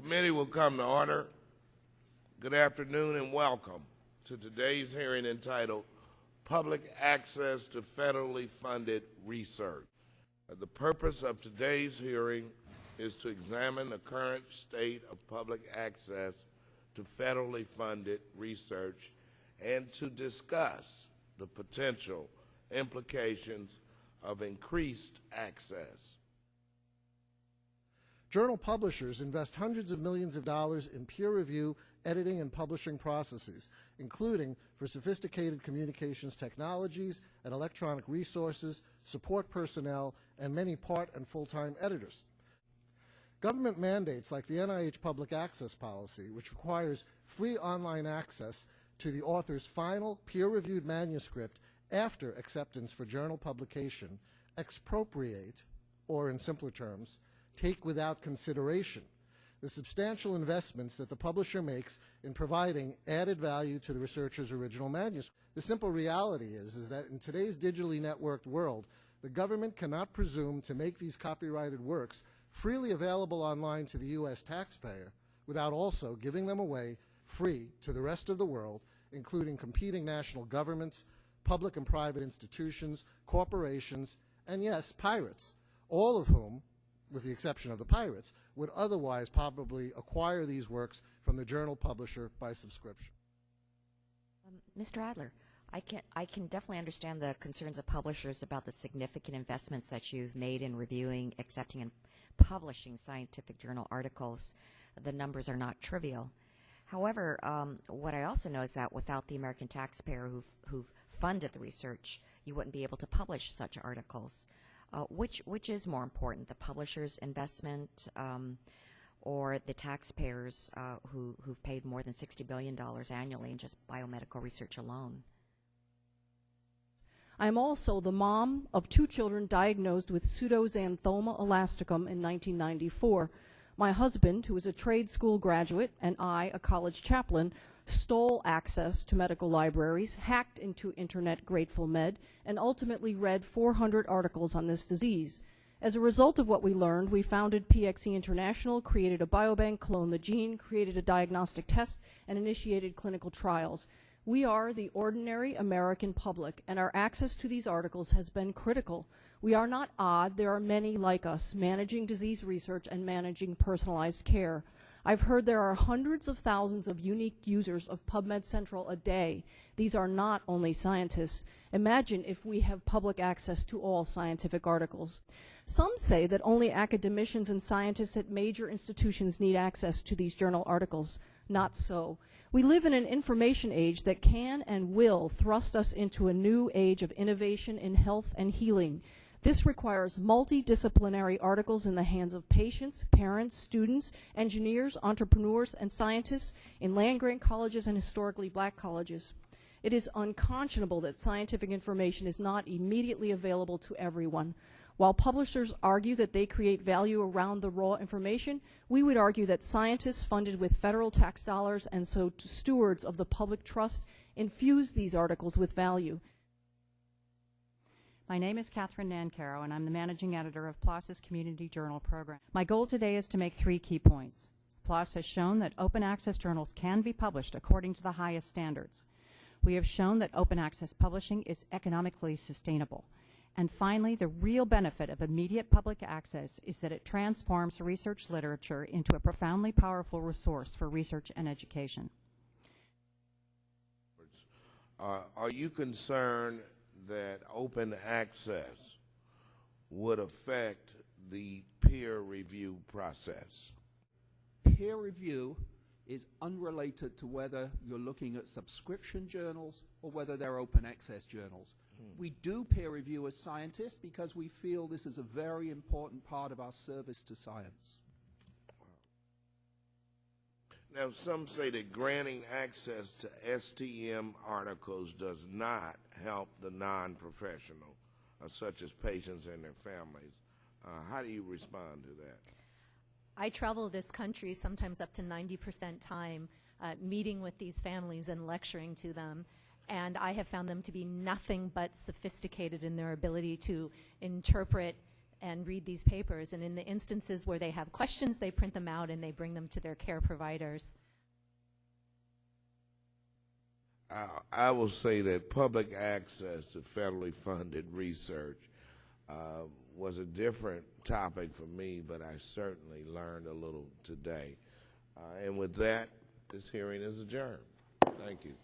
Committee will come to order. Good afternoon and welcome to today's hearing entitled Public Access to Federally Funded Research. The purpose of today's hearing is to examine the current state of public access to federally funded research and to discuss the potential implications of increased access. Journal publishers invest hundreds of millions of dollars in peer review, editing, and publishing processes, including for sophisticated communications technologies and electronic resources, support personnel, and many part and full-time editors. Government mandates like the NIH Public Access Policy, which requires free online access to the author's final peer-reviewed manuscript after acceptance for journal publication, expropriate, or in simpler terms, take without consideration the substantial investments that the publisher makes in providing added value to the researcher's original manuscript. The simple reality is that in today's digitally networked world, the government cannot presume to make these copyrighted works freely available online to the U.S. taxpayer without also giving them away free to the rest of the world, including competing national governments, public and private institutions, corporations, and yes, pirates, all of whom, with the exception of the pirates, would otherwise probably acquire these works from the journal publisher by subscription. Mr. Adler, I can definitely understand the concerns of publishers about the significant investments that you've made in reviewing, accepting, and publishing scientific journal articles. The numbers are not trivial. However, what I also know is that without the American taxpayer who've funded the research, you wouldn't be able to publish such articles. Which is more important, the publisher's investment or the taxpayers who've paid more than $60 billion annually in just biomedical research alone? I'm also the mom of 2 children diagnosed with pseudoxanthoma elasticum in 1994. My husband, who is a trade school graduate, and I, a college chaplain, stole access to medical libraries, hacked into Internet Grateful Med, and ultimately read 400 articles on this disease. As a result of what we learned, we founded PXE International, created a biobank, cloned the gene, created a diagnostic test, and initiated clinical trials. We are the ordinary American public, and our access to these articles has been critical. We are not odd. There are many like us managing disease research and managing personalized care. I've heard there are hundreds of thousands of unique users of PubMed Central a day. These are not only scientists. Imagine if we have public access to all scientific articles. Some say that only academicians and scientists at major institutions need access to these journal articles. Not so. We live in an information age that can and will thrust us into a new age of innovation in health and healing. This requires multidisciplinary articles in the hands of patients, parents, students, engineers, entrepreneurs, and scientists in land-grant colleges and historically black colleges. It is unconscionable that scientific information is not immediately available to everyone. While publishers argue that they create value around the raw information, we would argue that scientists funded with federal tax dollars and so stewards of the public trust infuse these articles with value. My name is Catherine Nancaro, and I'm the managing editor of PLOS's Community Journal program. My goal today is to make 3 key points. PLOS has shown that open access journals can be published according to the highest standards. We have shown that open access publishing is economically sustainable. And finally, the real benefit of immediate public access is that it transforms research literature into a profoundly powerful resource for research and education. Are you concerned that open access would affect the peer review process? Peer review is unrelated to whether you're looking at subscription journals or whether they're open access journals. We do peer review as scientists because we feel this is a very important part of our service to science. Now, some say that granting access to STM articles does not help the non-professional, such as patients and their families. How do you respond to that? I travel this country sometimes up to 90% time meeting with these families and lecturing to them, and I have found them to be nothing but sophisticated in their ability to interpret and read these papers. And in the instances where they have questions, they print them out and they bring them to their care providers. I will say that public access to federally funded research was a different topic for me, but I certainly learned a little today. And with that, this hearing is adjourned. Thank you.